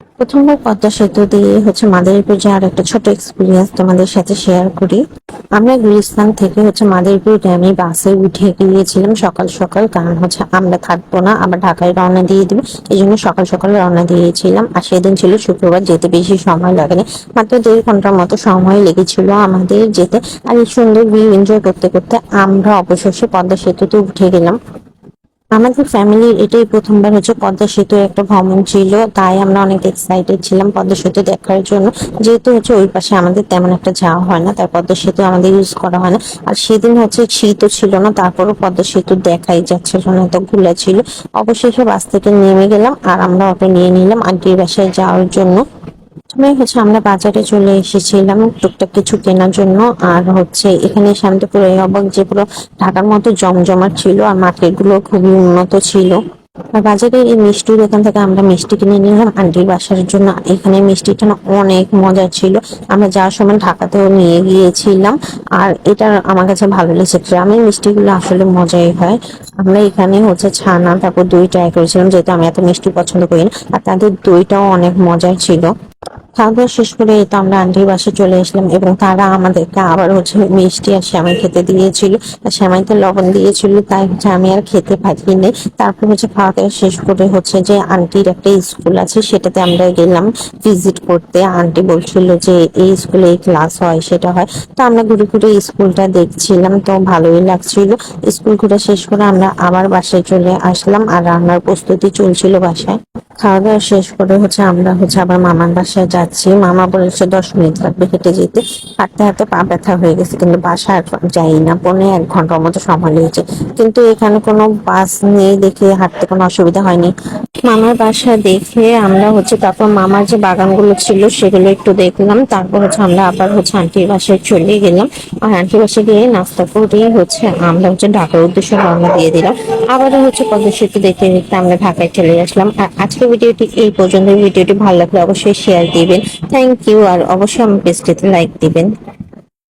প্রথমবার পদ্মা সেতু দিয়ে মাদারীপুর যাওয়ার একটা ছোট এক্সপিরিয়েন্স তোমাদের সাথে শেয়ার করি। আমরা গুলিস্তান থেকে মাদারীপুর ড্যামে বাসে উঠে গিয়েছিলাম সকাল সকাল, কারণ আমরা থাকবো না, আবার ঢাকায় রওনা দিয়ে দিবে, এই জন্য সকাল সকাল রওনা দিয়েছিলাম। আর সেদিন ছিল শুক্রবার, যেতে বেশি সময় লাগেনি, মাত্র 1.5 ঘন্টার মতো সময় লেগেছিল আমাদের যেতে। আর এই সুন্দর ভিউ এনজয় করতে করতে আমরা অবশেষে পদ্মা সেতুতে উঠে গেলাম। আমাদের ফ্যামিলির এটাই প্রথমবার পদ্মা সেতু একটা ভ্রমণ ছিল, তাই আমরা অনেক এক্সাইটেড ছিলাম পদ্মা সেতু দেখার জন্য। যেহেতু ওই পাশে আমাদের তেমন একটা যাওয়া হয় না, তাই পদ্মা সেতু আমাদের ইউজ করা হয় না। আর সেদিন শীতও ছিল না, তারপরও পদ্মা সেতু দেখাই যাচ্ছিল না, এত ঘোলা ছিল। অবশেষে বাস থেকে নেমে গেলাম আর আমরা অটো নিয়ে নিলাম আন্টির বাসায় যাওয়ার জন্য। প্রথমে আমরা বাজারে চলে এসেছিলাম টুকটাক কিছু কেনার জন্য। আর এখানে এসে আমি তো পুরো অবাক যে পুরো ঢাকার মতো জমজমাট ছিল, আর মার্কেট গুলো খুবই উন্নত ছিল। আর বাজারে এই মিষ্টির দোকান থেকে আমরা মিষ্টি কিনে নিলাম আন্টির বাসার জন্য। এখানে মিষ্টিটা না অনেক মজার ছিল, আমরা যাওয়ার সময় ঢাকাতেও নিয়ে গিয়েছিলাম। আর এটা আমার কাছে ভালো লেগেছে, গ্রামের মিষ্টিগুলো আসলে মজাই হয়। আমরা এখানে ছানা তারপর দই ট্রাই করেছিলাম, যেহেতু আমি এত মিষ্টি পছন্দ করি না, আর তাদের দইটাও অনেক মজার ছিল। খাওয়া দাওয়া শেষ করে এই তো আমরা আন্টির বাসায় চলে আসলাম, এবং তারা আমাদেরকে আবার মিষ্টি আর সেমাই খেতে দিয়েছিল। আর সেমাইতে লবণ দিয়েছিল, তাই আমি আর খেতে পারিনি। তারপর খাওয়া দাওয়া শেষ করে যে আন্টির একটা স্কুল আছে, সেটাতে আমরা গেলাম ভিজিট করতে। আন্টি বলছিল যে এই স্কুলে এই ক্লাস হয়, সেটা হয়। তো আমরা ঘুরে ঘুরে স্কুলটা দেখছিলাম, তো ভালোই লাগছিল। স্কুল ঘুরে শেষ করে আমরা আবার বাসায় চলে আসলাম, আর রান্নার প্রস্তুতি চলছিল বাসায়। খাওয়া দাওয়া শেষ করে আমরা আবার মামার বাসায় যাচ্ছি। মামা বলেছে 10 মিনিট লাগবে হেঁটে যেতে। হাঁটতে হাঁটতে পা ব্যথা হয়ে গেছে, কিন্তু বাসা আর যাই না, 1.5 ঘন্টার মতো সময় লেগেছে। কিন্তু এখানে কোনো বাস নেই দেখে হাঁটতে কোনো অসুবিধা হয়নি। মামার বাসা দেখে আমরা তারপর মামার যে বাগানগুলো ছিল সেগুলো একটু দেখলাম। তারপর আমরা আবার আন্টির বাসায় চলে গেলাম। আর আন্টির বাসায় গিয়ে নাস্তা করে আমরা ঢাকার উদ্দেশ্যে রওনা দিয়ে দিলাম। আবার পদ্মা সেতু দেখতে দেখতে আমরা ঢাকায় চলে আসলাম। আর আজকের ভিডিওটি এই পর্যন্ত। ভিডিওটি ভালো লাগলে অবশ্যই শেয়ার দিবেন, থ্যাংক ইউ। আর অবশ্যই আমার পেজটিতে লাইক দিবেন।